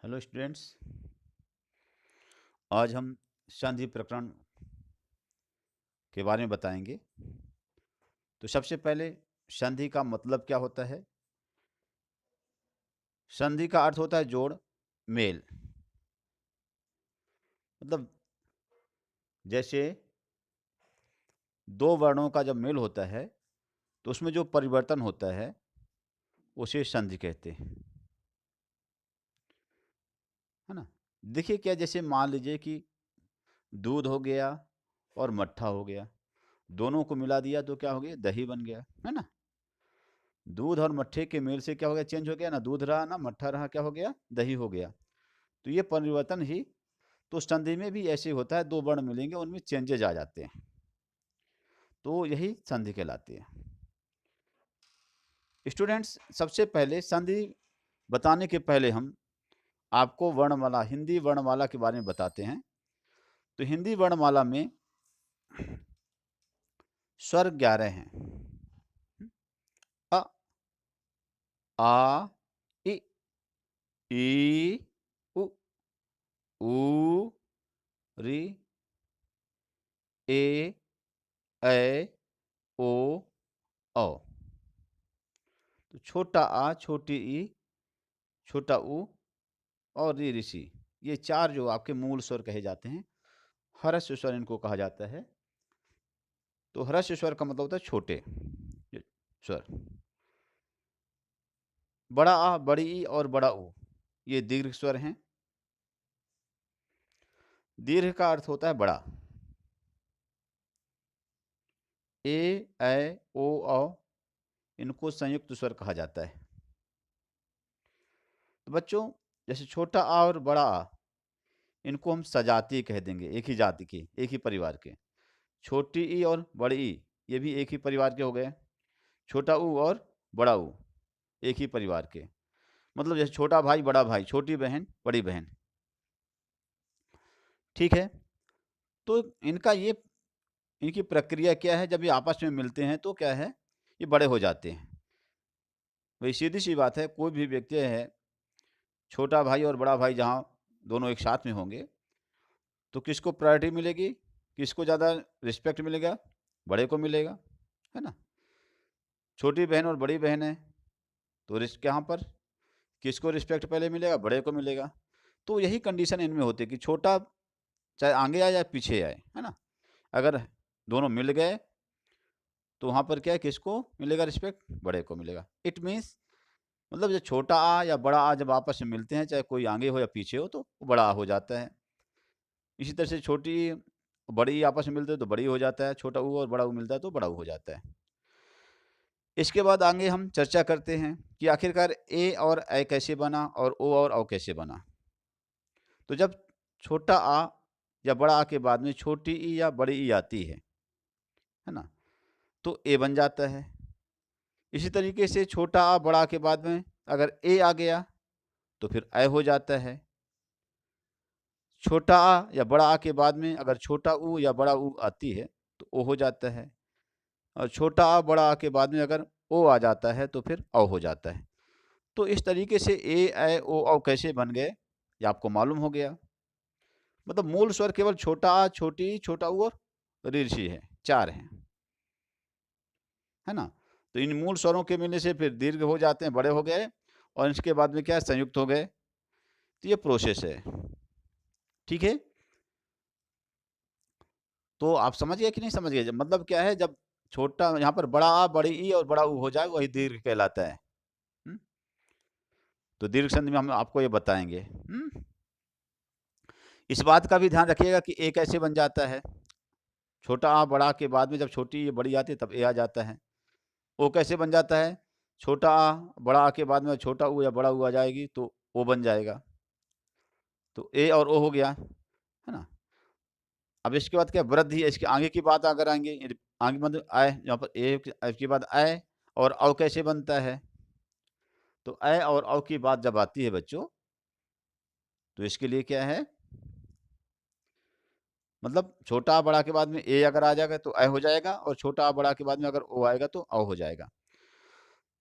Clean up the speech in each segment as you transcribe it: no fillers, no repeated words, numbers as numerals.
Hello students. आज हम संधि प्रकरण के बारे में बताएंगे। तो सबसे पहले संधि का मतलब क्या होता है। संधि का अर्थ होता है जोड़, मेल। मतलब जैसे दो वर्णों का जब मेल होता है तो उसमें जो परिवर्तन होता है उसे संधि कहते हैं, है ना। देखिए क्या, जैसे मान लीजिए कि दूध हो गया और मट्ठा हो गया, दोनों को मिला दिया तो क्या हो गया, दही बन गया, है ना। दूध और मट्ठे के मेल से क्या हो गया, चेंज हो गया ना, दूध रहा ना मट्ठा रहा, क्या हो गया, दही हो गया। तो ये परिवर्तन ही, तो संधि में भी ऐसे होता है, दो वर्ण मिलेंगे उनमें चेंजेज आ जाते हैं, तो यही संधि कहलाती है। स्टूडेंट्स, सबसे पहले संधि बताने के पहले हम आपको वर्णमाला, हिंदी वर्णमाला के बारे में बताते हैं। तो हिंदी वर्णमाला में स्वर 11 हैं। अ, आ, इ, ई, उ, ऊ, री, ए, ऐ, ओ, औ। तो छोटा आ, छोटी ई, छोटा ऊ और री ऋषि, ये चार जो आपके मूल स्वर कहे जाते हैं, हर्ष स्वर इनको कहा जाता है। तो हर्ष स्वर का मतलब होता है छोटे स्वर। बड़ा आ, बड़ी ई और बड़ा ऊ, ये दीर्घ स्वर हैं। दीर्घ का अर्थ होता है बड़ा। ए, ऐ, ओ, औ, इनको संयुक्त स्वर कहा जाता है। तो बच्चों, जैसे छोटा आ और बड़ा आ, इनको हम सजातीय कह देंगे, एक ही जाति के, एक ही परिवार के। छोटी ई और बड़ी ई, ये भी एक ही परिवार के हो गए। छोटा ऊ और बड़ा ऊ, एक ही परिवार के। मतलब जैसे छोटा भाई बड़ा भाई, छोटी बहन बड़ी बहन, ठीक है। तो इनका ये, इनकी प्रक्रिया क्या है, जब ये आपस में मिलते हैं तो क्या है, ये बड़े हो जाते हैं। वही सीधी सी बात है, कोई भी व्यक्ति है, छोटा भाई और बड़ा भाई जहाँ दोनों एक साथ में होंगे तो किसको प्रायोरिटी मिलेगी, किसको ज़्यादा रिस्पेक्ट मिलेगा, बड़े को मिलेगा, है ना। छोटी बहन और बड़ी बहन है तो रिस्क यहाँ पर किसको रिस्पेक्ट पहले मिलेगा, बड़े को मिलेगा। तो यही कंडीशन इनमें होती है कि छोटा चाहे आगे आए या पीछे आए, है ना। अगर दोनों मिल गए तो वहाँ पर क्या है, किसको मिलेगा रिस्पेक्ट, बड़े को मिलेगा। इट मीन्स, मतलब जो छोटा आ या बड़ा आ जब आपस में मिलते हैं, चाहे कोई आगे हो या पीछे हो, तो वो बड़ा आ हो जाता है। इसी तरह से छोटी बड़ी आपस में मिलते हैं तो बड़ी हो जाता है, छोटा ऊ और बड़ा ऊ मिलता है तो बड़ा ऊ हो जाता है। इसके बाद आगे हम चर्चा करते हैं कि आखिरकार ए और ऐ कैसे बना और ओ और औ कैसे बना। तो जब छोटा आ या बड़ा आ के बाद में छोटी ई या बड़ी ई आती है ना, तो ए बन जाता है। इसी तरीके से छोटा आ बड़ा आ के बाद में अगर ए आ गया तो फिर ऐ हो जाता है। छोटा आ या बड़ा आ के बाद में अगर छोटा ऊ या बड़ा ऊ आती है तो ओ हो जाता है। और छोटा आ बड़ा आ के बाद में अगर ओ आ जाता है तो फिर औ हो जाता है। तो इस तरीके से ए, ऐ, ओ, औ कैसे बन गए, ये आपको मालूम हो गया। मतलब मूल स्वर केवल छोटा आ, छोटी, छोटा ऊ और ऋषि है, चार हैं, है ना। तो इन मूल स्वरों के मिलने से फिर दीर्घ हो जाते हैं, बड़े हो गए, और इसके बाद में क्या है, संयुक्त हो गए। तो ये प्रोसेस है, ठीक है। तो आप समझ गए कि नहीं समझ गए, मतलब क्या है, जब छोटा यहाँ पर बड़ा आ, बड़ी ई और बड़ा ऊ हो जाए वही दीर्घ कहलाता है। हुँ? तो दीर्घ संधि में हम आपको ये बताएंगे। इस बात का भी ध्यान रखिएगा कि ए कैसे बन जाता है। छोटा आ बड़ा के बाद में जब छोटी बड़ी आती है तब ए आ जाता है। ओ कैसे बन जाता है, छोटा आ बड़ा आ के बाद में छोटा ऊ या बड़ा ऊ आ जाएगी तो ओ बन जाएगा। तो ए और ओ हो गया, है ना। अब इसके बाद क्या, वृद्धि है, इसके आगे की बात अगर आएंगे, आगे मतलब आय, यहाँ पर ए के बाद आय और औ कैसे बनता है। तो ऐ और औ की बात जब आती है बच्चों, तो इसके लिए क्या है, मतलब छोटा आ बड़ा के बाद में ए अगर आ जाएगा तो ऐ हो जाएगा, और छोटा आ बड़ा के बाद में अगर ओ आएगा तो औ हो जाएगा।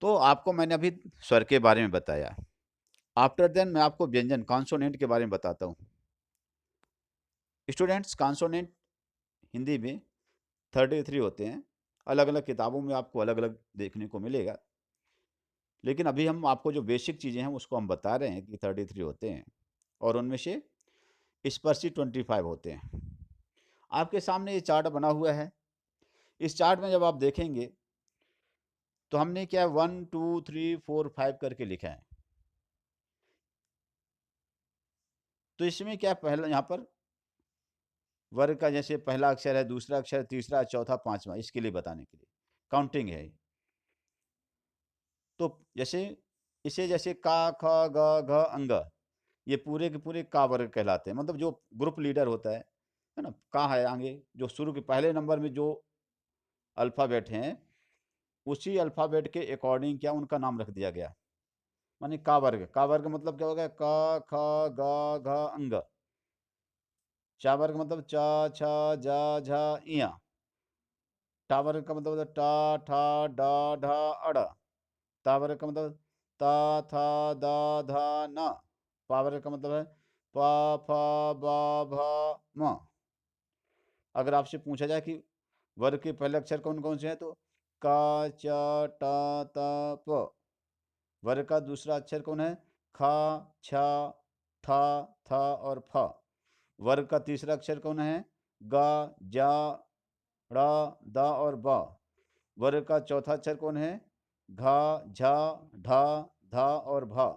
तो आपको मैंने अभी स्वर के बारे में बताया। आफ्टर देन मैं आपको व्यंजन कॉन्सोनेंट के बारे में बताता हूँ। स्टूडेंट्स, कॉन्सोनेंट हिंदी में 33 होते हैं। अलग अलग किताबों में आपको अलग अलग देखने को मिलेगा, लेकिन अभी हम आपको जो बेसिक चीज़ें हैं उसको हम बता रहे हैं कि 33 होते हैं, और उनमें से स्पर्शी 25 होते हैं। आपके सामने ये चार्ट बना हुआ है। इस चार्ट में जब आप देखेंगे तो हमने क्या 1 2 3 4 5 करके लिखा है। तो इसमें क्या, पहला यहाँ पर वर्ग का जैसे पहला अक्षर है, दूसरा अक्षर, तीसरा, चौथा, पांचवा, इसके लिए बताने के लिए काउंटिंग है। तो जैसे इसे जैसे का, ख, ग, घ, अंग, ये पूरे के पूरे का वर्ग कहलाते हैं। मतलब जो ग्रुप लीडर होता है ना, का है आगे, जो शुरू के पहले नंबर में जो अल्फ़ाबेट हैं, उसी अल्फ़ाबेट के अकॉर्डिंग क्या उनका नाम रख दिया गया, माने का वर्ग। का वर्ग मतलब क्या हो गया, क, ख, ग, घ, अंग। चा वर्ग मतलब च, छ, ज, झ, इया। टा वर्ग का मतलब होता है टा, ठा, डा, ढा, अड़। ता वर्ग का मतलब ता, था, दा, धा, न। पा वर्ग का मतलब है पा, फा, बा, भा, म। अगर आपसे पूछा जाए कि वर्ग के पहले अक्षर कौन कौन से हैं, तो का, च, टा, ता, प। वर्ग का दूसरा अक्षर कौन है, खा, छा, ठा, था और फ। वर्ग का तीसरा अक्षर कौन है, गा, जा, ड़ा, दा और बा। वर्ग का चौथा अक्षर कौन है, घा, झा, ढा, धा और भा।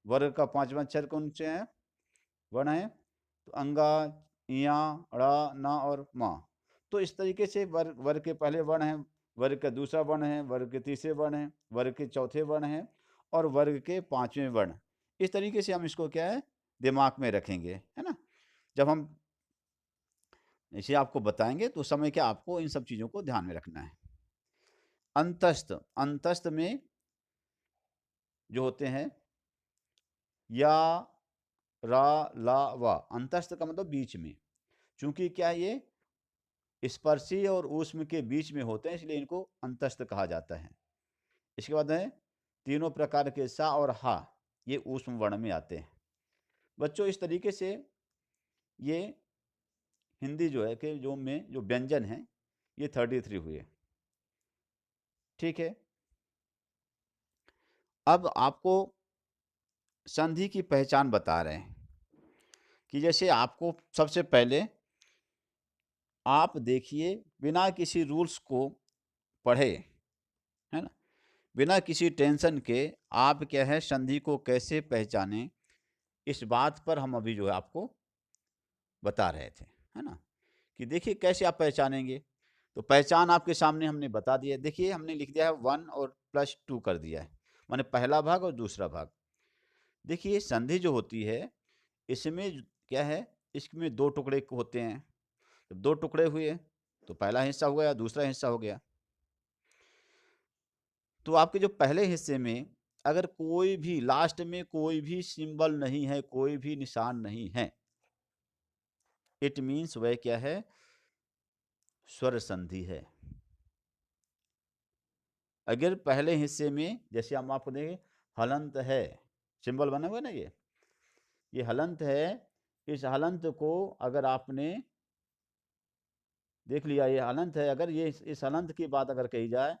वर्ग का पांचवा अक्षर कौन से हैं, वर्ण है, तो अंगा, इया, ड़ा, ना और मा। तो इस तरीके से वर्ग वर्ग के पहले वर्ण हैं, वर्ग का दूसरा वर्ण है, वर्ग के तीसरे वर्ण है, वर्ग के चौथे वर्ण है, और वर्ग के पांचवें वर्ण। इस तरीके से हम इसको क्या है, दिमाग में रखेंगे, है ना। जब हम इसे आपको बताएंगे तो उस समय क्या आपको इन सब चीज़ों को ध्यान में रखना है। अंतस्थ, अंतस्थ में जो होते हैं या, रा, ला, वा। अंतस्थ का मतलब बीच में। चूंकि क्या ये स्पर्शी और ऊष्म के बीच में होते हैं, इसलिए इनको अंतस्थ कहा जाता है। इसके बाद है तीनों प्रकार के सा और हा, ये ऊष्म वर्ण में आते हैं। बच्चों, इस तरीके से ये हिंदी जो है कि जो व्यंजन है, ये 33 हुए। ठीक है। अब आपको संधि की पहचान बता रहे हैं कि जैसे आपको सबसे पहले आप देखिए, बिना किसी रूल्स को पढ़े, है ना, बिना किसी टेंशन के आप क्या है संधि को कैसे पहचाने, इस बात पर हम अभी जो है आपको बता रहे थे, है ना, कि देखिए कैसे आप पहचानेंगे। तो पहचान आपके सामने हमने बता दिया। देखिए हमने लिख दिया है 1 और +2 कर दिया है, माने पहला भाग और दूसरा भाग। देखिए संधि जो होती है, इसमें क्या है, इसमें दो टुकड़े होते हैं। जब दो टुकड़े हुए तो पहला हिस्सा हो गया, दूसरा हिस्सा हो गया। तो आपके जो पहले हिस्से में अगर कोई भी लास्ट में कोई भी सिंबल नहीं है, कोई भी निशान नहीं है, इट मीन्स वह क्या है, स्वर संधि है। अगर पहले हिस्से में जैसे हम आपको देंगे हलंत है, सिंबल बना हुआ है ना, ये हलंत है। इस हलंत को अगर आपने देख लिया, ये हलंत है, अगर ये इस हलंत की बात अगर कही जाए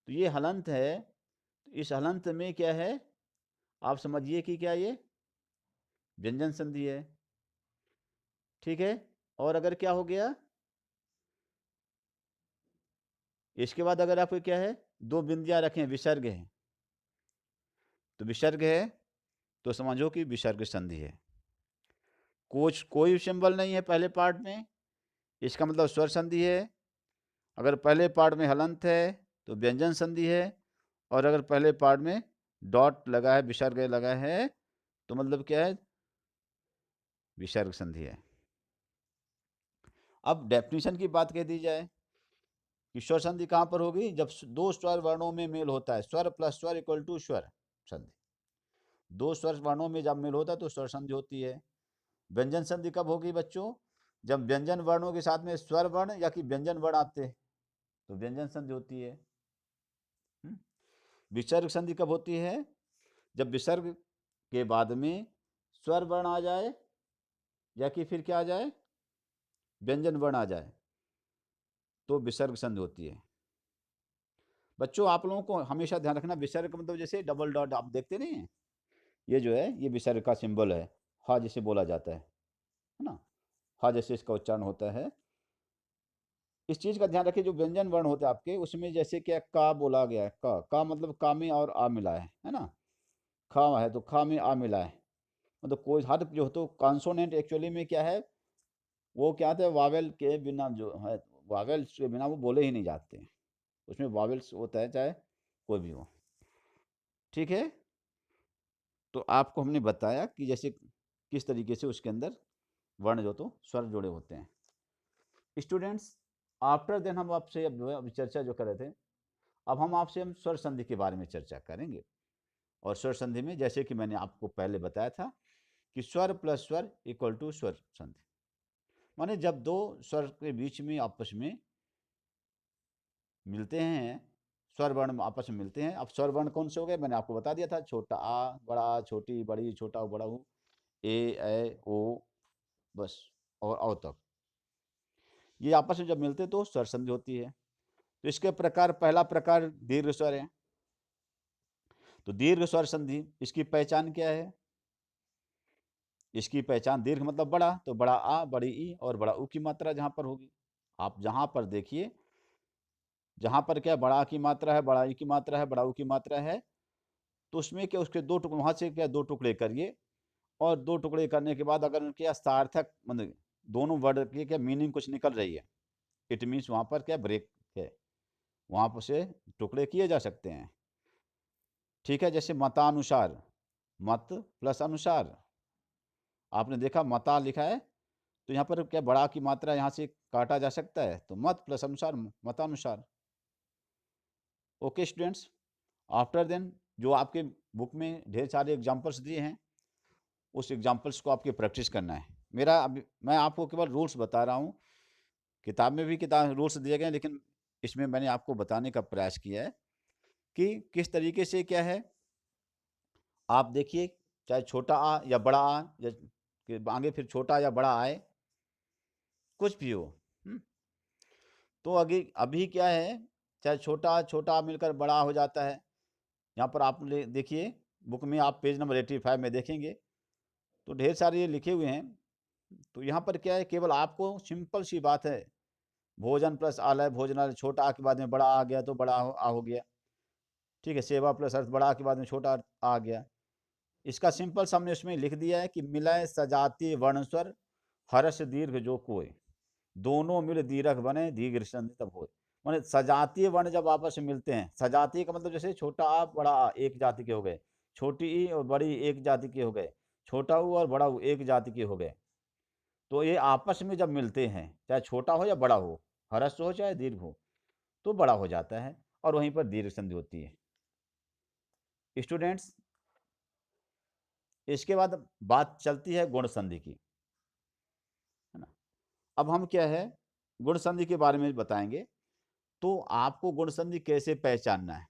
तो ये हलंत है। तो इस हलंत में क्या है, आप समझिए कि क्या ये व्यंजन संधि है। ठीक है। और अगर क्या हो गया, इसके बाद अगर आपको क्या है, दो बिंदियां रखें, विसर्ग है, तो विसर्ग है तो समझो कि विसर्ग संधि है। कोई सिंबल नहीं है पहले पार्ट में, इसका मतलब स्वर संधि है। अगर पहले पार्ट में हलंत है तो व्यंजन संधि है, और अगर पहले पार्ट में डॉट लगा है, विसर्ग लगा है, तो मतलब क्या है, विसर्ग संधि है। अब डेफिनेशन की बात कह दी जाए कि स्वर संधि कहाँ पर होगी, जब दो स्वर वर्णों में मेल होता है, स्वर प्लस स्वर इक्वल टू स्वर संधि। दो स्वर वर्णों में जब मेल होता है तो स्वर संधि होती है। व्यंजन संधि कब होगी बच्चों, जब व्यंजन वर्णों के साथ में स्वर वर्ण या कि व्यंजन वर्ण आते हैं तो व्यंजन संधि होती है। विसर्ग संधि कब होती है, जब विसर्ग के बाद में स्वर वर्ण आ जाए या कि फिर क्या आ जाए, व्यंजन वर्ण आ जाए, तो विसर्ग संधि होती है। बच्चों आप लोगों को हमेशा ध्यान रखना, विसर्ग का मतलब जैसे डबल डॉट आप देखते नहीं हैं, ये जो है ये विसर्ग का सिंबल है, हा जिसे बोला जाता है ना, हा जैसे इसका उच्चारण होता है। इस चीज़ का ध्यान रखिए, जो व्यंजन वर्ण होते हैं आपके उसमें जैसे क्या का बोला गया है, का मतलब का में और आ मिला है ना, खा है तो खा में आ मिला है, मतलब कोई हर जो तो कॉन्सोनेंट एक्चुअली में क्या है, वो क्या होता है, वावेल के बिना जो है, वावेल्स के बिना वो बोले ही नहीं जाते हैं, उसमें वावेल्स होता है चाहे कोई भी हो। ठीक है, तो आपको हमने बताया कि जैसे किस तरीके से उसके अंदर वर्ण जो तो स्वर जुड़े होते हैं। स्टूडेंट्स, आफ्टर देन हम आपसे अब जो है अभी चर्चा जो कर रहे थे, अब हम स्वर संधि के बारे में चर्चा करेंगे। और स्वर संधि में जैसे कि मैंने आपको पहले बताया था कि स्वर प्लस स्वर इक्वल टू स्वर संधि, माने जब दो स्वर के बीच में आपस में मिलते हैं, स्वर वर्ण आपस में मिलते हैं। अब स्वर वर्ण कौन से हो गए, मैंने आपको बता दिया था, छोटा आ, बड़ा आ, छोटी बड़ी, छोटा बड़ा ऊ, ए ओ, बस और औ तक, ये आपस में जब मिलते हैं तो स्वर संधि होती है। तो इसके प्रकार, पहला प्रकार दीर्घ स्वर है। तो दीर्घ स्वर संधि, इसकी पहचान क्या है, इसकी पहचान दीर्घ मतलब बड़ा, तो बड़ा आ, बड़ी ई और बड़ा ऊ की मात्रा जहां पर होगी, आप जहां पर देखिए, जहां पर क्या बड़ा की मात्रा है, बड़ा ई की मात्रा है, बड़ा ऊ की मात्रा है, तो उसमें क्या उसके दो टुकड़े, वहां से क्या दो टुकड़े करिए, और दो टुकड़े करने के बाद अगर उनके सार्थक मतलब दोनों वर्ड की क्या मीनिंग कुछ निकल रही है, इट मीन्स वहां पर क्या ब्रेक है, वहां पर से टुकड़े किए जा सकते हैं। ठीक है, जैसे मतानुसार, मत प्लस अनुसार, आपने देखा मता लिखा है, तो यहाँ पर क्या बड़ा की मात्रा यहाँ से काटा जा सकता है, तो मत प्लस अनुसार, मतानुसार। ओके स्टूडेंट्स, आफ्टर देन जो आपके बुक में ढेर सारे एग्जाम्पल्स दिए हैं, उस एग्जाम्पल्स को आपके प्रैक्टिस करना है। मेरा अभी मैं आपको केवल रूल्स बता रहा हूँ, किताब में भी किताब रूल्स दिए गए हैं, लेकिन इसमें मैंने आपको बताने का प्रयास किया है कि किस तरीके से क्या है, आप देखिए, चाहे छोटा आ या बड़ा आ, या आगे फिर छोटा या बड़ा आए, कुछ भी हो। हम्म, तो अभी अभी क्या है, चाहे छोटा छोटा मिलकर बड़ा हो जाता है। यहाँ पर आप देखिए, बुक में आप पेज नंबर 85 में देखेंगे, तो ढेर सारे ये लिखे हुए हैं। तो यहाँ पर क्या है, केवल आपको सिंपल सी बात है, भोजन प्लस आलय भोजनालय, छोटा आ के बाद में बड़ा आ गया तो बड़ा आ हो गया। ठीक है, सेवा प्लस अर्थ, बड़ा आ के बाद में छोटा आ गया। इसका सिंपल हमने उसमें लिख दिया है कि मिलय सजाति वर्णस्वर, हर्ष दीर्घ जो कोय, दोनों मिल दीर्घ बने दीर्घ संधि तब होए। माने सजातीय वर्ण जब आपस में मिलते हैं, सजातीय का मतलब जैसे छोटा आ बड़ा आ एक जाति के हो गए, छोटी ई और बड़ी एक जाति के हो गए, छोटा ऊ और बड़ा ऊ एक जाति के हो गए, तो ये आपस में जब मिलते हैं, चाहे छोटा हो या बड़ा हो, ह्रस्व हो चाहे दीर्घ हो, तो बड़ा हो जाता है, और वहीं पर दीर्घ संधि होती है। स्टूडेंट्स, इसके बाद बात चलती है गुण संधि की, है ना। अब हम क्या है, गुण संधि के बारे में बताएंगे। तो आपको गुण संधि कैसे पहचानना है,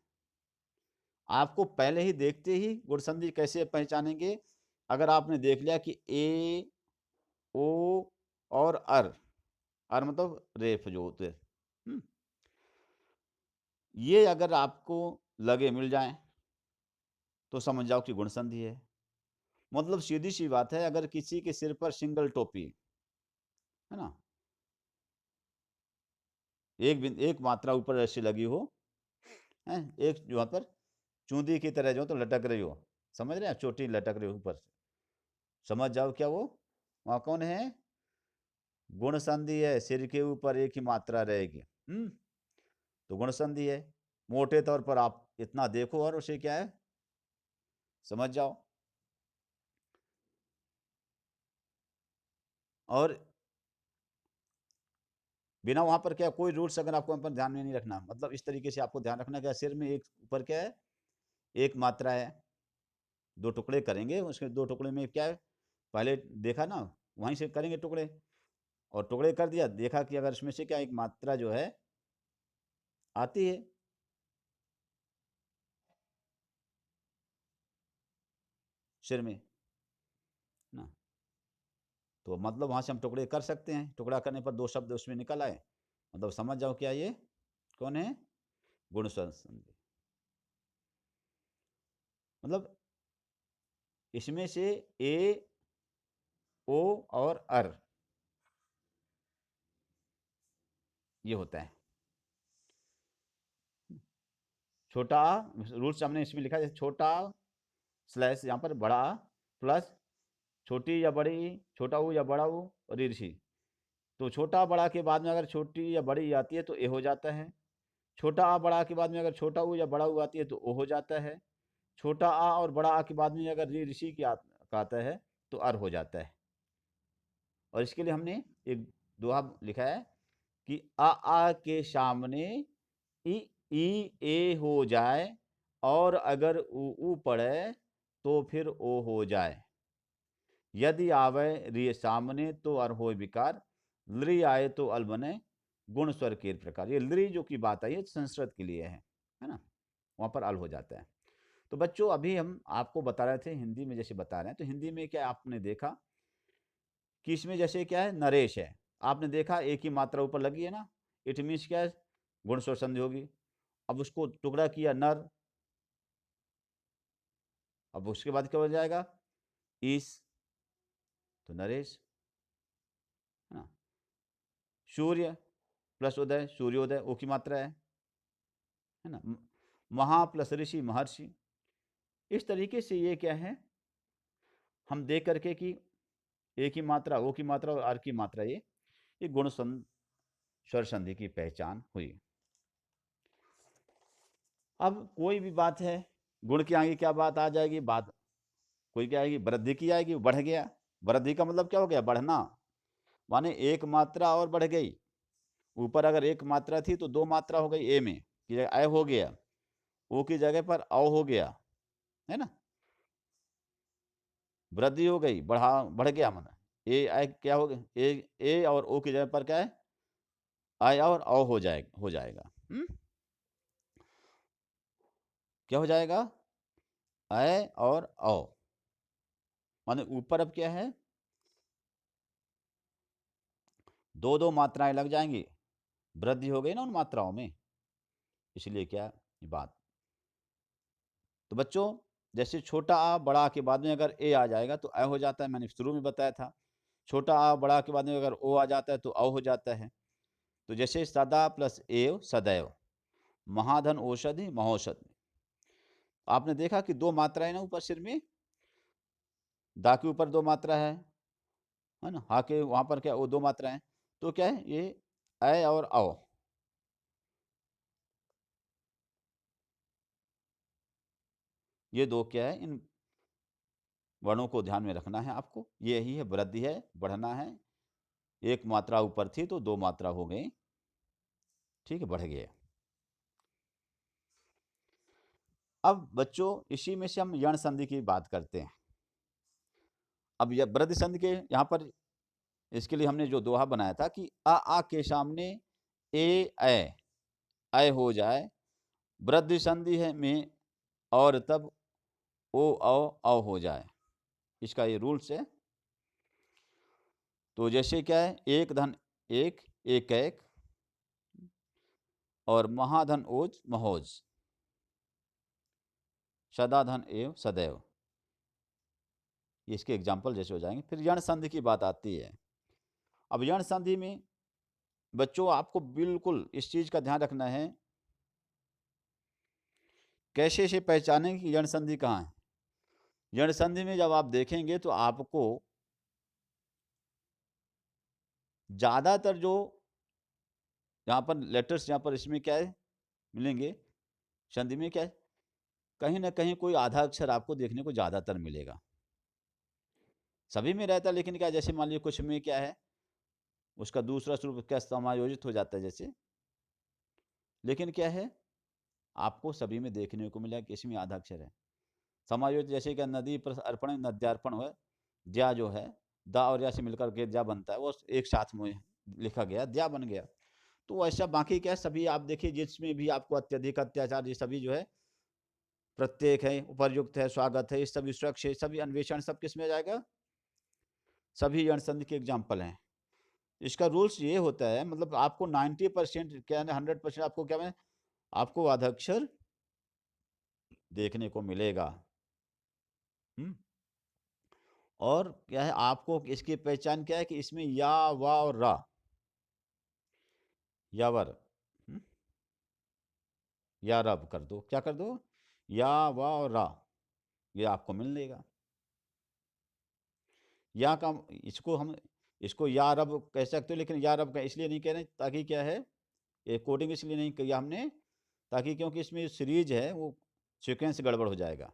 आपको पहले ही देखते ही गुण संधि कैसे पहचानेंगे, अगर आपने देख लिया कि ए ओ और अर मतलब रेफ जो होते हैं, ये अगर आपको लगे मिल जाए तो समझ जाओ कि गुण संधि है। मतलब सीधी सी बात है, अगर किसी के सिर पर सिंगल टोपी है ना, एक मात्रा ऊपर ऐसी लगी हो, है एक जो वहां पर चूंदी की तरह जो तो लटक रही हो, समझ रहे हैं, चोटी लटक रही हो ऊपर से, समझ जाओ क्या वो वहां कौन है, गुण संधि है, सिर के ऊपर एक ही मात्रा रहेगी। तो गुण संधि है। मोटे तौर पर आप इतना देखो और उसे क्या है समझ जाओ। और बिना वहां पर क्या कोई रूल्स अगर आपको पर ध्यान में नहीं रखना, मतलब इस तरीके से आपको ध्यान रखना क्या, सिर में एक ऊपर क्या है, एक मात्रा है, दो टुकड़े करेंगे, उसके दो टुकड़े में क्या है, पहले देखा ना, वहीं से करेंगे टुकड़े, और टुकड़े कर दिया, देखा कि अगर इसमें से क्या एक मात्रा जो है आती है, सिर में ना। तो मतलब वहाँ से हम टुकड़े कर सकते हैं, टुकड़ा करने पर दो शब्द उसमें निकल आए, मतलब समझ जाओ क्या ये कौन है, गुण स्वर संधि। मतलब इसमें से ए, ओ और अर ये होता है। छोटा आ, रूल्स हमने इसमें लिखा है, छोटा स्लैश यहाँ पर बड़ा प्लस छोटी या बड़ी, छोटा ऊ या बड़ा ऊ और ईर्षी। तो छोटा बड़ा के बाद में अगर छोटी या बड़ी आती है तो ए हो जाता है। छोटा आ बड़ा के बाद में अगर छोटा ऊ या बड़ा ऊ आती है तो ओ हो जाता है। छोटा आ और बड़ा आ के बाद में अगर ऋषि की का आता है तो अर हो जाता है। और इसके लिए हमने एक दोहा लिखा है कि आ के सामने ई ई ए हो जाए और अगर ऊ पड़े तो फिर ओ हो जाए। यदि आवे रि सामने तो अर हो विकार, लृ आए तो अल बने गुण स्वर के प्रकार। ये लृ जो की बात आई है संस्कृत के लिए है ना, वहां पर अल हो जाता है। तो बच्चों अभी हम आपको बता रहे थे हिंदी में, जैसे बता रहे हैं तो हिंदी में क्या आपने देखा कि इसमें जैसे क्या है नरेश है, आपने देखा एक ही मात्रा ऊपर लगी है ना, इट मीन्स क्या है गुण स्वर संधि होगी। अब उसको टुकड़ा किया नर, अब उसके बाद क्या हो जाएगा ईस, तो नरेश है ना। सूर्य प्लस उदय, सूर्योदय ओ की मात्रा है ना। महा प्लस ऋषि महर्षि। इस तरीके से ये क्या है हम देख करके कि ए की मात्रा, ओ की मात्रा और आर की मात्रा, ये गुण स्वर संधि की पहचान हुई। अब कोई भी बात है, गुण के आगे क्या बात आ जाएगी, बात कोई क्या आएगी, वृद्धि की आएगी, बढ़ गया। वृद्धि का मतलब क्या हो गया, बढ़ना, माने एक मात्रा और बढ़ गई। ऊपर अगर एक मात्रा थी तो दो मात्रा हो गई ए में, कि ए हो गया, ओ की जगह पर औ हो गया, है ना। वृद्धि हो गई, बढ़ गया, मतलब ए आई क्या हो गया, ए और ओ की जगह पर क्या है आई और औ हो जाएगा। क्या हो जाएगा ऐ और औ, माने ऊपर अब क्या है दो दो मात्राएं लग जाएंगी, वृद्धि हो गई ना उन मात्राओं में, इसलिए क्या ये बात। तो बच्चों जैसे छोटा आ बड़ा आ के बाद में अगर ए आ जाएगा तो ऐ हो जाता है, मैंने शुरू में बताया था। छोटा आ बड़ा के बाद में अगर ओ आ जाता है तो औ हो जाता है। तो जैसे सदा प्लस एव सदैव, महाधन औषधि महौषधि। आपने देखा कि दो मात्राएं ना ऊपर सिर में, दा के ऊपर दो मात्रा है ना, हा के वहां पर क्या वो दो मात्राएं, तो क्या है ये ऐ और औ, ये दो क्या है, इन वर्णों को ध्यान में रखना है आपको। यही है वृद्धि है, बढ़ना है। एक मात्रा ऊपर थी तो दो मात्रा हो गई, ठीक है, बढ़ गया। अब बच्चों इसी में से हम यण संधि की बात करते हैं। अब यह वृद्धि संधि के यहाँ पर इसके लिए हमने जो दोहा बनाया था कि आ के सामने ए हो जाए, वृद्धि संधि है में और तब ओ हो जाए, इसका ये रूल्स है। तो जैसे क्या है एक धन एक, एक एक, और महाधन ओज महोज, सदा धन एव सदैव, इसके एग्जाम्पल जैसे हो जाएंगे। फिर यण संधि की बात आती है। अब यण संधि में बच्चों आपको बिल्कुल इस चीज का ध्यान रखना है, कैसे से पहचानें कि यण संधि कहाँ है। यण संधि में जब आप देखेंगे तो आपको ज्यादातर जो यहाँ पर लेटर्स, यहाँ पर इसमें क्या है मिलेंगे संधि में, क्या है कहीं ना कहीं कोई आधा अक्षर आपको देखने को ज्यादातर मिलेगा। सभी में रहता है लेकिन क्या, जैसे मान लीजिए कुछ में क्या है उसका दूसरा स्वरूप क्या समायोजित हो जाता है जैसे, लेकिन क्या है आपको सभी में देखने को मिला कि इसमें आधा अक्षर है समायोजित। जैसे क्या नदी पर अर्पण नद्यार्पण हो, द्या जो है दा और या से मिलकर के द्या बनता है, वो एक साथ में लिखा गया द्या बन गया। तो ऐसा बाकी क्या है सभी आप देखिए जिसमें भी आपको अत्यधिक अत्याचार ये सभी जो है प्रत्येक है, उपर्युक्त है, स्वागत है, ये सभी सुरक्षा, सभी अन्वेषण, सब किस में आ जाएगा? सभी यण संधि के एग्जाम्पल हैं। इसका रूल्स ये होता है, मतलब आपको 90% क्या है, 100% आपको क्या है, आपको आद्याक्षर देखने को मिलेगा। हम्म। और क्या है, आपको इसकी पहचान क्या है कि इसमें या, वा और रा, यावर, या रब कर दो, क्या कर दो, या, वा और रा, ये आपको मिल लेगा। या का इसको हम, इसको या रब कह सकते हो, लेकिन या रब का इसलिए नहीं कह रहे ताकि क्या है, ये कोडिंग इसलिए नहीं किया हमने, ताकि क्योंकि इसमें सीरीज है वो सीक्वेंस गड़बड़ हो जाएगा।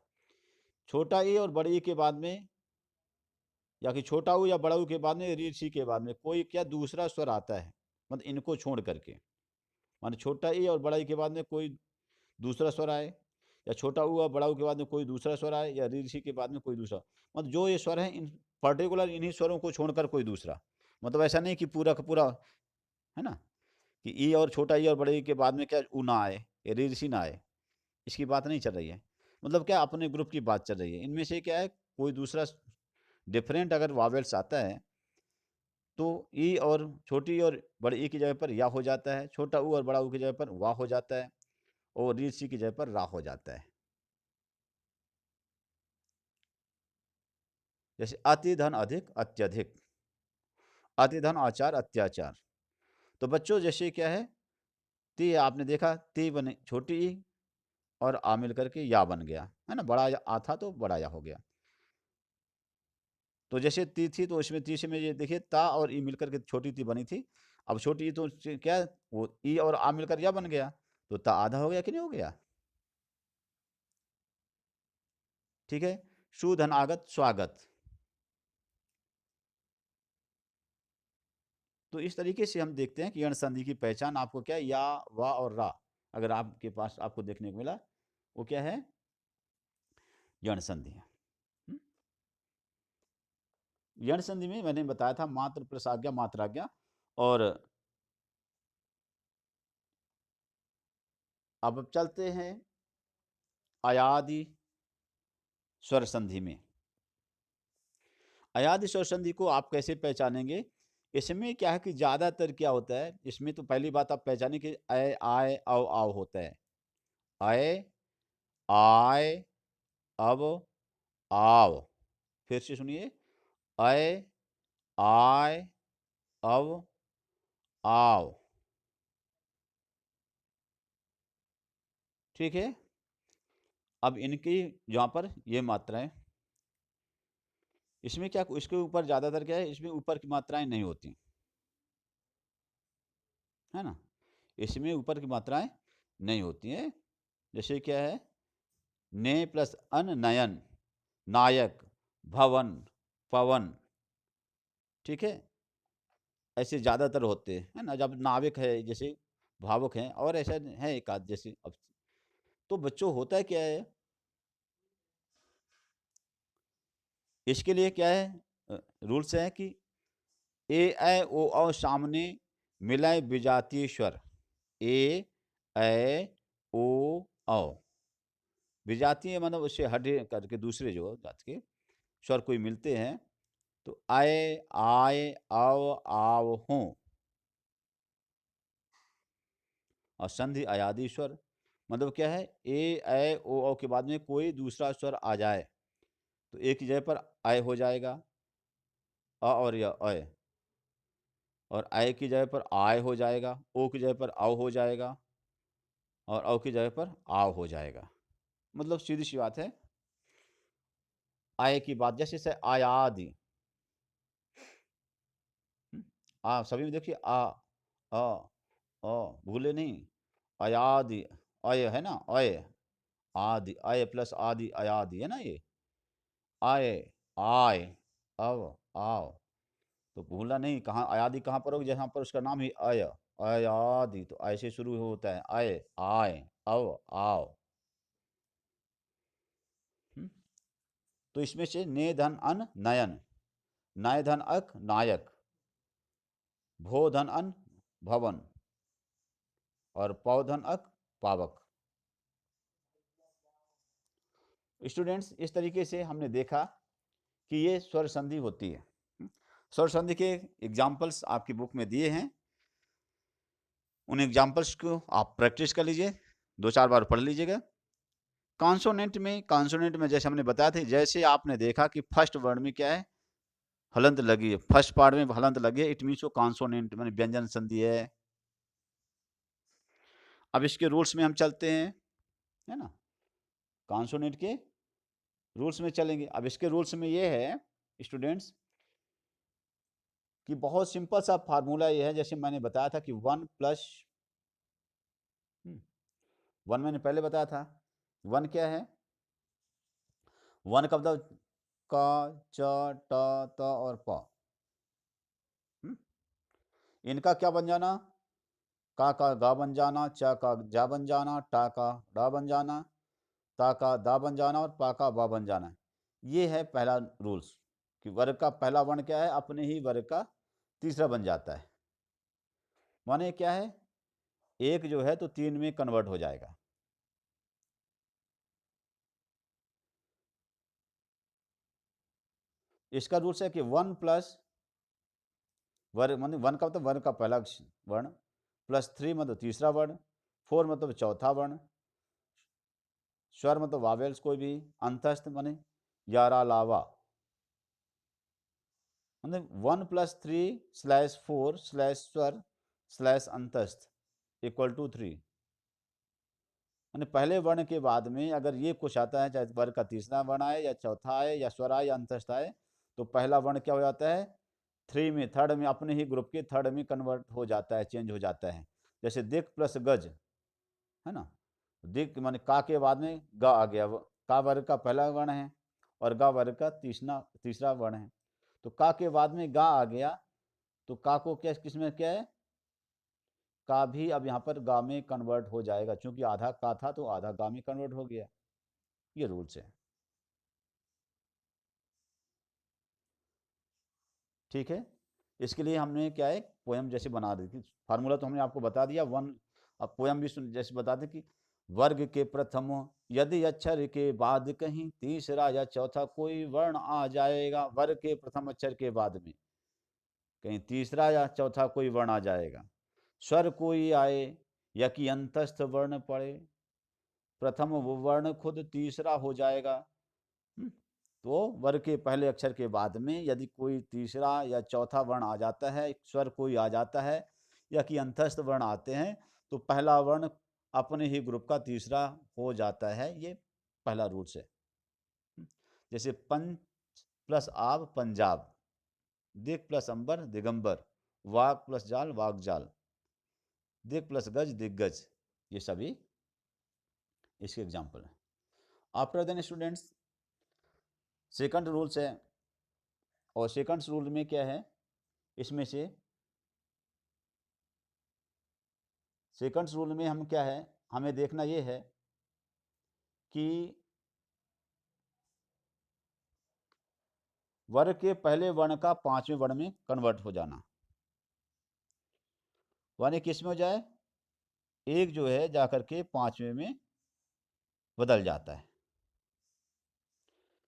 छोटा ई और बड़े ई के बाद में, या कि छोटा ऊ या बड़ा ऊ के बाद में, री सी के बाद में कोई क्या दूसरा स्वर आता है, मतलब इनको छोड़ करके, माने छोटा ई और बड़ा ई के बाद में कोई दूसरा स्वर आए, या छोटा ऊ और बड़ा ऊ के बाद में कोई दूसरा स्वर आए, या री सी के बाद में कोई दूसरा, मतलब जो ये स्वर है इन पर्टिकुलर इन्हीं स्वरों को छोड़कर कोई दूसरा, मतलब ऐसा नहीं कि पूरा का पूरा, है ना, कि ई और छोटा ई और बड़े ई के बाद में क्या ऊ ना आए या री सी ना आए, इसकी बात नहीं चल रही है। मतलब क्या अपने ग्रुप की बात चल रही है। इनमें से क्या है, कोई दूसरा डिफरेंट अगर वावेल्स आता है तो ई और छोटी और बड़ी ई की जगह पर या हो जाता है, छोटा ऊ और बड़ा ऊ की जगह पर वाह हो जाता है, और री सी की जगह पर रा हो जाता है। जैसे अति धन अधिक, अत्यधिक, अति धन आचार, अत्याचार। तो बच्चों जैसे क्या है, ती आपने देखा, ती बने छोटी ई और आ मिल करके या बन गया, है ना, बड़ा आ था तो बड़ा या हो गया। तो जैसे ती थी तो इसमें ती से में ये देखिए ता और ई मिलकर के छोटी ती बनी थी। अब छोटी ई तो क्या है, वो ई और आ मिलकर या बन गया, तो ता आधा हो गया कि नहीं हो गया? ठीक है। सुधन आगत, स्वागत। तो इस तरीके से हम देखते हैं कि यण संधि की पहचान आपको क्या है, या, वा और रा अगर आपके पास आपको देखने को मिला, वो क्या है, यण संधि है। यण संधि में मैंने बताया था मात्र प्लस आज्ञा, मात्राज्ञा, और अब चलते हैं अयादि स्वर संधि में। अयादि स्वर संधि को आप कैसे पहचानेंगे? इसमें क्या है कि ज्यादातर क्या होता है, इसमें तो पहली बात आप पहचाने कि अय, आय, अव, आव होता है। अय, आय, अव, आव। फिर से सुनिए, अय, आय, अव, आव। ठीक है। अब इनकी जहाँ पर ये मात्राएं, इसमें क्या, इसके ऊपर ज्यादातर क्या है, इसमें ऊपर की मात्राएं नहीं होती, है ना, इसमें ऊपर की मात्राएं नहीं होती हैं। जैसे क्या है, ने प्लस अन, नयन, नायक, भवन, पवन। ठीक है, ऐसे ज्यादातर होते हैं, है ना, जब नाविक है जैसे, भावुक हैं, और ऐसा है एक आध जैसे। अब तो बच्चों होता है क्या है, इसके लिए क्या है, रूल्स है कि ए, ऐ, ओ, औ सामने मिलाए विजातीय स्वर, ए, ऐ, ओ, औ। विजातीय मतलब उससे हटे करके दूसरे जो जात के स्वर कोई मिलते हैं, तो आए, आय, अव, आव, हों। और संधि अयादि स्वर मतलब क्या है, ए, ऐ, ओ, औ के बाद में कोई दूसरा स्वर आ जाए तो एक की जगह पर आय हो जाएगा, अ और या अय, और आय की जगह पर आय हो जाएगा, ओ की जगह पर औ हो जाएगा, और औ की जगह पर आव हो जाएगा। मतलब सीधी सी बात है, आय की बात जैसे से आयादि, आ सभी में देखिए, अ अ भूले नहीं, अयादि, अय है ना, अय, आदि, अय प्लस आदि, अयादि है ना ये, आय, आय, अव, आव। तो भूलना नहीं, कहाँ अयादि कहाँ पर होगी, जहाँ पर उसका नाम ही अय, अयादि, तो ऐसे शुरू होता है, अय, आय, अव, आव। हम्म? तो इसमें से ने धन अन, नयन, नय धन अक, नायक, भो धन अन, भवन, और पौ धन अक, पावक। स्टूडेंट्स इस तरीके से हमने देखा कि ये स्वर संधि होती है। स्वर संधि के एग्जाम्पल्स आपकी बुक में दिए हैं, उन एग्जाम्पल्स को आप प्रैक्टिस कर लीजिए, 2-4 बार पढ़ लीजिएगा। कॉन्सोनेंट में जैसे हमने बताया था, जैसे आपने देखा कि फर्स्ट वर्ड में क्या है, हलंत लगी है, फर्स्ट पार्ट में हलंत लगी है, इट मीन्स वो कॉन्सोनेंट माने व्यंजन संधि है। अब इसके रूल्स में हम चलते हैं, है ना, कॉन्सोनेंट के रूल्स में चलेंगे। अब इसके रूल्स में ये है स्टूडेंट्स कि बहुत सिंपल सा फार्मूला ये है, जैसे मैंने बताया था कि 1 प्लस 1 मैंने पहले बताया था। 1 क्या है, 1 का मतलब क, च, ट, त और प। इनका क्या बन जाना, का गा बन जाना, च का जा बन जाना, टा का डा बन जाना, ता का दा बन जाना और पा का बा बन जाना। ये है पहला रूल्स कि वर्ग का पहला वर्ण क्या है, अपने ही वर्ग का तीसरा बन जाता है। माने क्या है, एक जो है तो 3 में कन्वर्ट हो जाएगा। इसका रूल्स है कि 1 प्लस वर्ग मतलब 1 का मतलब वर्ग का पहला वर्ण, प्लस 3 मतलब तीसरा वर्ण, 4 मतलब चौथा वर्ण, स्वर मतलब वावेल्स कोई भी, अंतस्थ माने यारा लावा, मतलब 1 प्लस 3/4/स्वर/अंतस्थ इक्वल टू 3। मैंने पहले वर्ण के बाद में अगर ये कुछ आता है, चाहे वर्ग का तीसरा वर्ण आए या चौथा आए या स्वर आए या अंतस्थ आए, तो पहला वर्ण क्या हो जाता है, 3 में, थर्ड में, अपने ही ग्रुप के थर्ड में कन्वर्ट हो जाता है, चेंज हो जाता है। जैसे दिक प्लस गज, है ना, दिक माने का के बाद में ग आ गया, का वर्ग का पहला वर्ण है और गा वर्ग का तीसरा वर्ण है, तो का के बाद में गा आ गया, तो का को क्या किस में क्या है, का भी अब यहाँ पर गा में कन्वर्ट हो जाएगा, क्योंकि आधा का था तो आधा गा में कन्वर्ट हो गया। ये रूल्स है, ठीक है। इसके लिए हमने क्या है, पोयम जैसे बना दी थी, फार्मूला तो हमने आपको बता दिया वन। अब पोयम भी जैसे बता दें कि वर्ग के प्रथम यदि अक्षर के बाद कहीं तीसरा या चौथा कोई वर्ण आ जाएगा, वर्ग के प्रथम अक्षर के बाद में कहीं तीसरा या चौथा कोई वर्ण आ जाएगा, स्वर कोई आए या कि अंतस्थ वर्ण पड़े, प्रथम वो वर्ण खुद तीसरा हो जाएगा। तो वर्ग के पहले अक्षर के बाद में यदि कोई तीसरा या चौथा वर्ण आ जाता है, स्वर कोई आ जाता है या कि अंतस्थ वर्ण आते हैं, तो पहला वर्ण अपने ही ग्रुप का तीसरा हो जाता है। ये पहला रूल्स है। जैसे पंच प्लस आब पंजाब, दिक प्लस अंबर दिगंबर, वाग प्लस जाल वाग जाल, दिक प्लस गज दिग्गज, ये सभी इसके एग्जाम्पल हैं। After then students second rules है, और सेकंड रूल में क्या है, इसमें से सेकंड रूल में हम क्या है, हमें देखना ये है कि वर्ग के पहले वर्ण का पांचवें वर्ण में कन्वर्ट हो जाना, यानी किस में हो जाए, एक जो है जाकर के पांचवें में बदल जाता है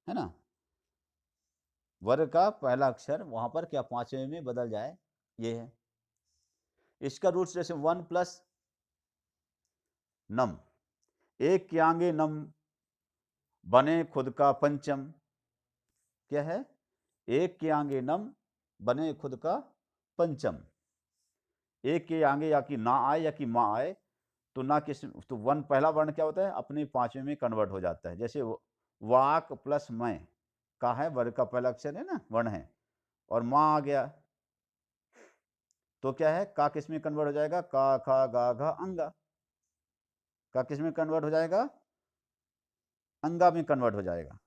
ना, वर्ग का पहला अक्षर वहां पर क्या पांचवें में बदल जाए, ये है इसका रूल्स। जैसे 1 प्लस नम, एक के आगे नम बने खुद का पंचम, क्या है, एक के आगे नम बने खुद का पंचम, एक के आगे या कि ना आए या कि माँ आए, तो ना किस, तो वन पहला वर्ण क्या होता है, अपने पांचवें में कन्वर्ट हो जाता है। जैसे वाक प्लस मैं, का है वर्ग का पहला अक्षर है ना, वर्ण है, और माँ आ गया, तो क्या है, का किस में कन्वर्ट हो जाएगा, का खा गा घा अंगा, का किस में कन्वर्ट हो जाएगा, अंगा में कन्वर्ट हो जाएगा।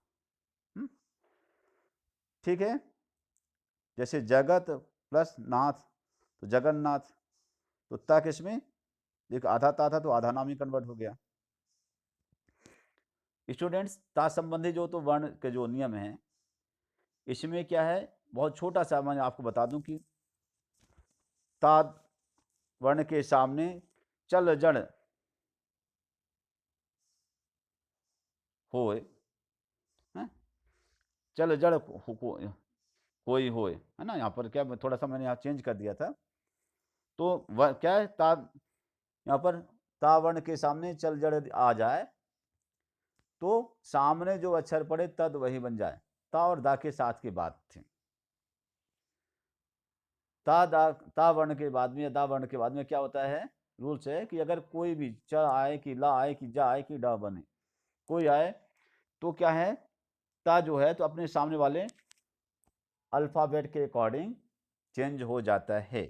ठीक है। जैसे जगत प्लस नाथ, तो जगन्नाथ, तो ता किस में, एक आधा ता था तो आधा नाम ही कन्वर्ट हो गया। स्टूडेंट्स ता संबंधी जो तो वर्ण के जो नियम है, इसमें क्या है, बहुत छोटा सा मैं आपको बता दूं कि ता वर्ण के सामने चल जड़ होए, चल जड़ कोई होए, है ना। यहाँ पर क्या थोड़ा सा मैंने यहाँ चेंज कर दिया था। तो वह क्या है, ता यहाँ पर ता वर्ण के सामने चल जड़ आ जाए तो सामने जो अक्षर पड़े तद वही बन जाए। ता और दा के साथ की बात थी। ता वर्ण के बाद में या दा वर्ण के बाद में क्या होता है, रूल्स है कि अगर कोई भी च आए कि ला आए कि जा आए कि डा बने, कोई आए तो क्या है, ता जो है तो अपने सामने वाले अल्फाबेट के अकॉर्डिंग चेंज हो जाता है।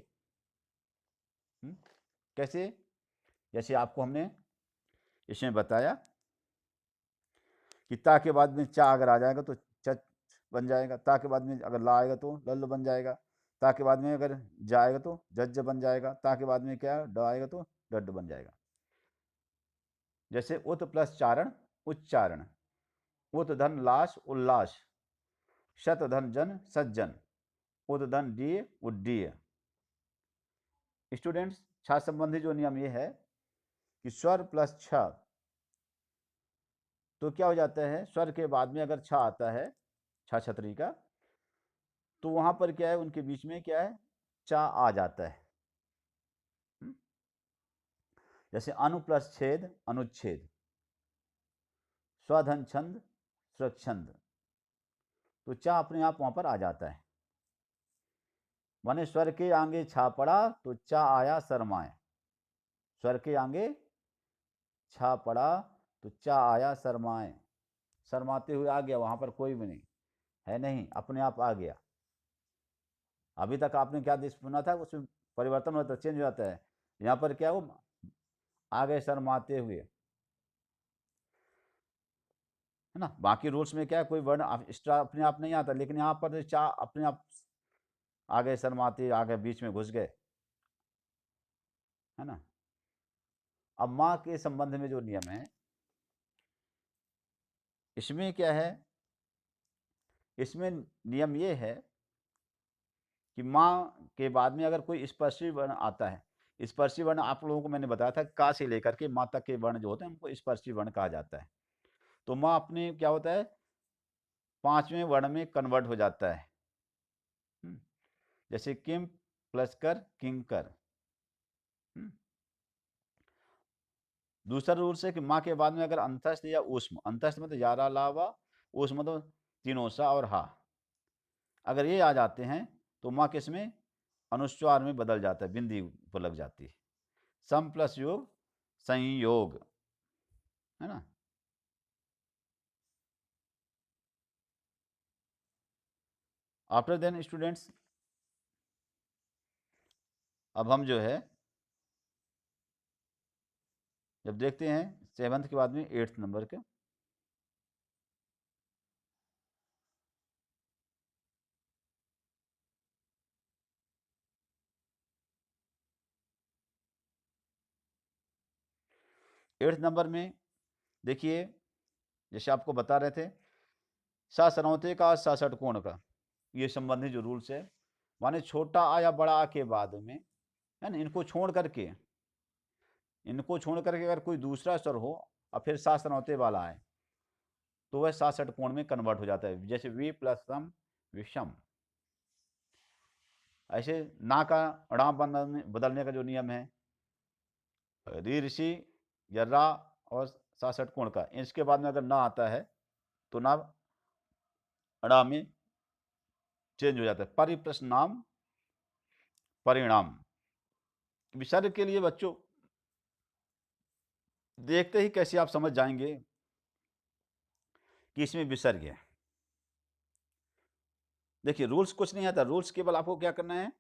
कैसे? जैसे आपको हमने इसमें बताया कि ता के बाद में चा अगर आ जाएगा तो च बन जाएगा, ता के बाद में अगर ला आएगा तो लल बन जाएगा, ता के बाद में अगर जाएगा तो जज बन जाएगा, ता के बाद में क्या ड आएगा तो डड बन जाएगा। जैसे उत प्लस चारण उच्चारण, उत धन लाश उल्लास, शत धन जन सज्जन, उत धन डीय उड्डीय। स्टूडेंट्स, छा संबंधी जो नियम ये है कि स्वर प्लस छ तो क्या हो जाता है, स्वर के बाद में अगर छ आता है, छ छतरी का, तो वहां पर क्या है, उनके बीच में क्या है, चा आ जाता है। जैसे अनु प्लस छेद अनुच्छेद, स्वधन छंद स्वच्छंद, तो चा अपने आप वहां पर आ जाता है। माने स्वर के आगे छा पड़ा तो चा आया शर्माए, स्वर के आगे छा पड़ा तो चा आया शर्माए, शर्माते हुए आ गया, वहां पर कोई भी नहीं है, नहीं अपने आप आ गया। अभी तक आपने क्या सुना था, उसमें परिवर्तन होता है, चेंज हो जाता है। यहाँ पर क्या वो आ गए शर्माते हुए, है ना। बाकी रूल्स में क्या है, कोई वर्ण एक्स्ट्रा अपने आप नहीं आता, लेकिन यहाँ पर चा अपने आप आ गए शर्माते, आ गए बीच में घुस गए, है ना। अब माँ के संबंध में जो नियम है, इसमें क्या है, इसमें नियम ये है कि माँ के बाद में अगर कोई स्पर्शी वर्ण आता है, स्पर्शी वर्ण आप लोगों को मैंने बताया था, का से लेकर के माँ तक के वर्ण जो होते हैं उनको स्पर्शी वर्ण कहा जाता है। तो माँ अपने क्या होता है, पांचवें वर्ण में कन्वर्ट हो जाता है। जैसे किम प्लस कर किंकर। दूसरा रूल्स है कि माँ के बाद में अगर अंतस्थ या ऊष्म, अंतस्थ मतलब यारा लावा, ऊष्म मतलब तीनों सा और हा, अगर ये आ जाते हैं तो माँ किस में, अनुस्वार में बदल जाता है, बिंदी पर लग जाती है। सम प्लस योग संयोग, है ना। आफ्टर देन स्टूडेंट्स, अब हम जो है जब देखते हैं 7th के बाद में 8th नंबर के, एट्थ नंबर में देखिए, जैसे आपको बता रहे थे, सा सरौते का सा षटकोण का, ये संबंधी जो रूल्स है, माने छोटा आ या बड़ा आ के बाद में, है ना, इनको छोड़ करके अगर कोई दूसरा स्वर हो और फिर सा सरौते वाला आए तो वह सा षटकोण में कन्वर्ट हो जाता है। जैसे वी प्लस सम विषम। ऐसे ना का ड़ा बदलने का जो नियम है, री ऋषि या रा और सा षटकोण का, इसके बाद में अगर ना आता है तो ना अड़ा में चेंज हो जाता है। परिप्रश्न नाम परिणाम, विसर्ग के लिए बच्चों देखते ही कैसे आप समझ जाएंगे कि इसमें विसर्ग है। देखिए रूल्स कुछ नहीं आता, रूल्स केवल आपको क्या करना है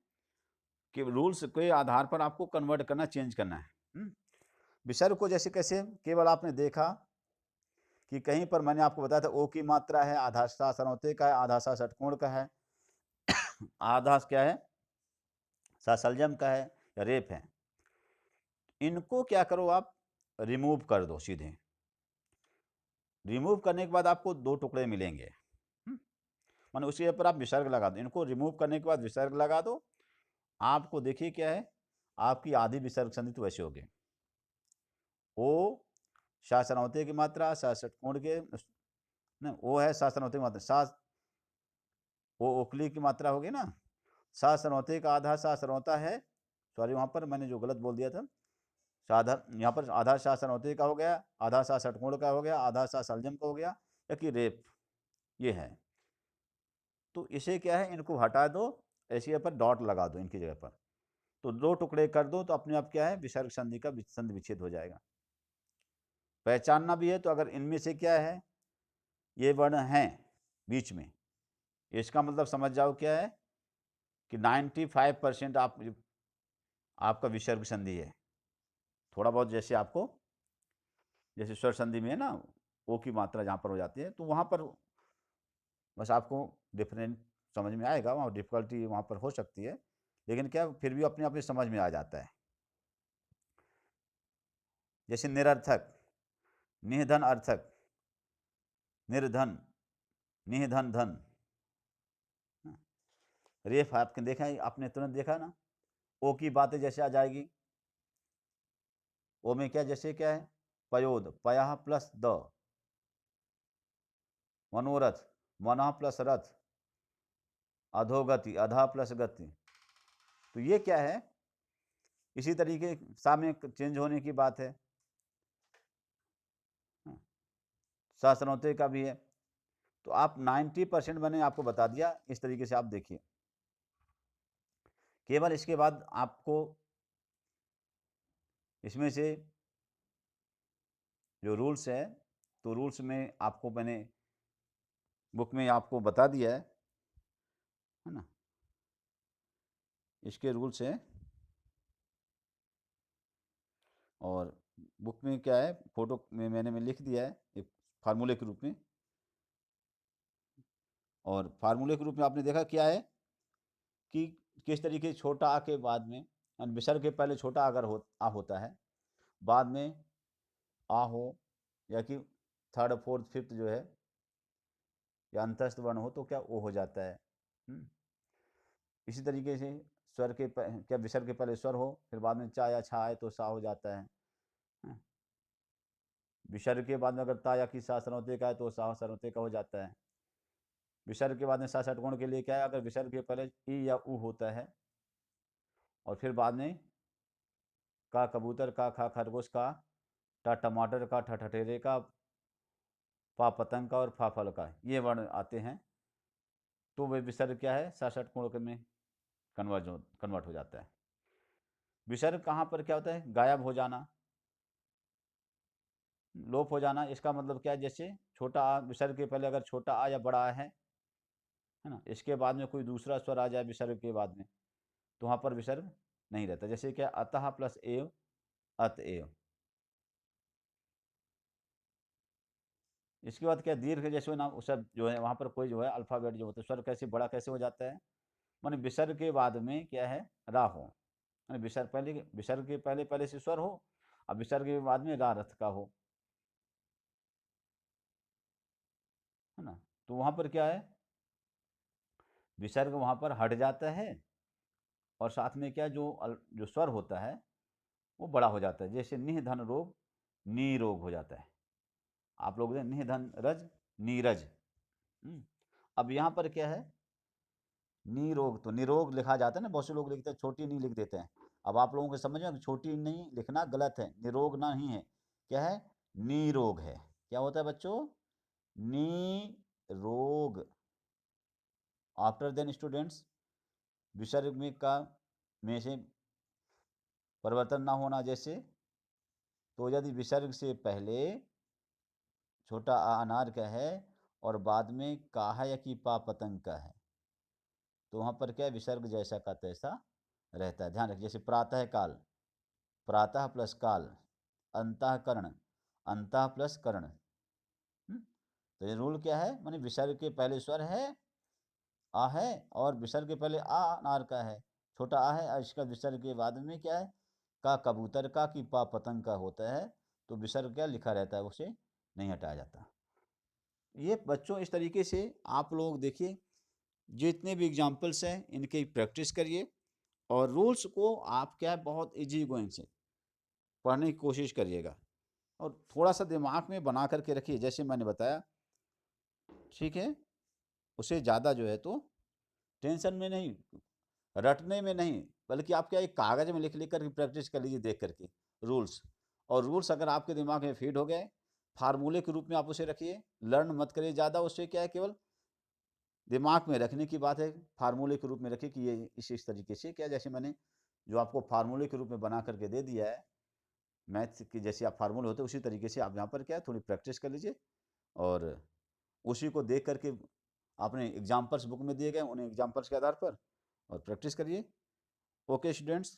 कि रूल्स के आधार पर आपको कन्वर्ट करना, चेंज करना है। विसर्ग को जैसे कैसे, केवल आपने देखा कि कहीं पर मैंने आपको बताया था ओ की मात्रा है, आधा सा सरौते का है, आधा सा षटकोण का है, आधा क्या है सा सलजम का है या रेप है। इनको क्या करो, आप रिमूव कर दो सीधे। रिमूव करने के बाद आपको दो टुकड़े मिलेंगे, माने उसी पर आप विसर्ग लगा दो। इनको रिमूव करने के बाद विसर्ग लगा दो, आपको देखिए क्या है, आपकी आधी विसर्ग संधि तो वैसे हो गई। ओ सा सरौते की मात्रा, सा षटकोण के, ओ है सा सरौते की मात्रा, सा वो ओखली की मात्रा होगी ना, सा सरौते का आधा सा सरौता है, सॉरी वहाँ पर मैंने जो गलत बोल दिया था, साधा यहाँ पर आधा सा सरौते का हो गया, आधा सा षटकोण का हो गया, आधा सा सलजम का हो गया, या कि रेप, ये है। तो इसे क्या है, इनको हटा दो, ऐसे यहाँ पर डॉट लगा दो इनकी जगह पर, तो दो टुकड़े कर दो, तो अपने आप क्या है, विसर्ग संधि का संधि विच्छेद हो जाएगा। पहचानना भी है तो अगर इनमें से क्या है, ये वर्ण हैं बीच में, इसका मतलब समझ जाओ क्या है कि 95% आपका विसर्ग संधि है। थोड़ा बहुत जैसे आपको, जैसे स्वर संधि में है ना, ओ की मात्रा जहाँ पर हो जाती है, तो वहाँ पर बस आपको डिफरेंट समझ में आएगा, वहाँ डिफ़िकल्टी वहाँ पर हो सकती है, लेकिन क्या फिर भी अपने आप में समझ में आ जाता है। जैसे निरर्थक, निधन अर्थक, निर्धन, निधन धन, रेफ आपने देखा है, आपने तुरंत देखा ना, ओ की बातें जैसे आ जाएगी, ओ में क्या जैसे क्या है, पयोद, पया प्लस द, मनोरथ, मना प्लस रथ, अधोगति, अधा प्लस गति, तो ये क्या है, इसी तरीके सामने चेंज होने की बात है। सहस्रोते का भी है, तो आप 90% मैंने आपको बता दिया, इस तरीके से आप देखिए। केवल इसके बाद आपको इसमें से जो रूल्स है, तो रूल्स में आपको मैंने बुक में आपको बता दिया है ना, इसके रूल्स हैं, और बुक में क्या है, फोटो में मैंने लिख दिया है एक फार्मूले के रूप में, और फार्मूले के रूप में आपने देखा क्या है कि किस तरीके से छोटा आ के बाद में, विसर्ग के पहले छोटा अगर आ होता है, बाद में आ हो, या कि थर्ड फोर्थ फिफ्थ जो है, या अंतस्थ वर्ण हो, तो क्या ओ हो जाता है। इसी तरीके से स्वर के क्या विसर्ग के पहले स्वर हो, फिर बाद में चा या छा आए तो सा हो जाता है। विसर्ग के बाद में अगर ता या कि सा सरौते का है तो सा सरौते का हो जाता है। विसर्ग के बाद में सा षटकोण के लिए क्या है, अगर विसर्ग के पहले ई या उ होता है, और फिर बाद में का कबूतर, का खा खरगोश, का टा टमाटर, का ठठेरे, का पा पतंग का, और फा फल का, ये वर्ण आते हैं, तो वे विसर्ग क्या है, सा षटकोण में कन्वर्ट हो जाता है। विसर्ग कहाँ पर क्या होता है, गायब हो जाना, लोप हो जाना, इसका मतलब क्या है, जैसे छोटा आ, विसर्ग के पहले अगर छोटा आ या बड़ा आ है ना, इसके बाद में कोई दूसरा स्वर आ जाए विसर्ग के बाद में, तो वहाँ पर विसर्ग नहीं रहता। जैसे क्या, अतः प्लस एव, अतएव। इसके बाद क्या, दीर्घ जैसे ना सब जो है, वहाँ पर कोई जो है अल्फ़ाबेट जो होता है, स्वर कैसे बड़ा कैसे हो जाता है, माने विसर्ग के बाद में क्या है, रा हो, माने विसर्ग के पहले पहले से स्वर हो, अब विसर्ग के बाद में रा रथ का हो, है ना, तो वहाँ पर क्या है, विसर्ग वहाँ पर हट जाता है, और साथ में क्या, जो स्वर होता है वो बड़ा हो जाता है। जैसे निह धन रोग, नी रोग हो जाता है, आप लोग निह धन रज, नीरज। अब यहाँ पर क्या है, निरोग, तो निरोग लिखा जाता है ना, बहुत से लोग लिखते हैं छोटी नी लिख देते हैं। अब आप लोगों को समझ में, छोटी नहीं लिखना गलत है, निरोग नहीं है, क्या है, निरोग है। क्या होता है बच्चों, निरोग। आफ्टर देन स्टूडेंट्स, विसर्ग में का में से परिवर्तन ना होना, जैसे तो यदि विसर्ग से पहले छोटा आ अनार का है, और बाद में काहा या की पा पतंग का है, तो वहाँ पर क्या है, विसर्ग जैसा का तैसा रहता है। ध्यान रखिए, जैसे प्रातः काल, प्रातः प्लस काल, अंतःकरण, अंतः प्लस कर्ण। तो ये रूल क्या है, माने विसर्ग के पहले स्वर है, आ है, और विसर्ग के पहले आ नार का है, छोटा आ है, और इसका विसर्ग के बाद में क्या है, का कबूतर का, कि पा पतंग का होता है, तो विसर्ग क्या लिखा रहता है, उसे नहीं हटाया जाता। ये बच्चों इस तरीके से आप लोग देखिए, जितने भी एग्जाम्पल्स हैं इनकी प्रैक्टिस करिए, और रूल्स को आप क्या है, बहुत इजी गोइंग से पढ़ने की कोशिश करिएगा, और थोड़ा सा दिमाग में बना करके रखिए, जैसे मैंने बताया, ठीक है, उसे ज़्यादा जो है तो टेंशन में नहीं, रटने में नहीं, बल्कि आप क्या एक कागज़ में लिख लिख कर प्रैक्टिस कर लीजिए देख करके रूल्स। और रूल्स अगर आपके दिमाग में फीड हो गए, फार्मूले के रूप में आप उसे रखिए, लर्न मत करिए ज़्यादा, उससे क्या है केवल दिमाग में रखने की बात है। फार्मूले के रूप में रखिए कि ये इस तरीके से क्या, जैसे मैंने जो आपको फार्मूले के रूप में बना करके दे दिया है, मैथ्स की जैसे आप फार्मूले होते हैं उसी तरीके से आप यहाँ पर क्या है थोड़ी प्रैक्टिस कर लीजिए, और उसी को देख करके आपने एग्जाम्पल्स बुक में दिए गए उन्हें एग्जाम्पल्स के आधार पर और प्रैक्टिस करिए। Okay students.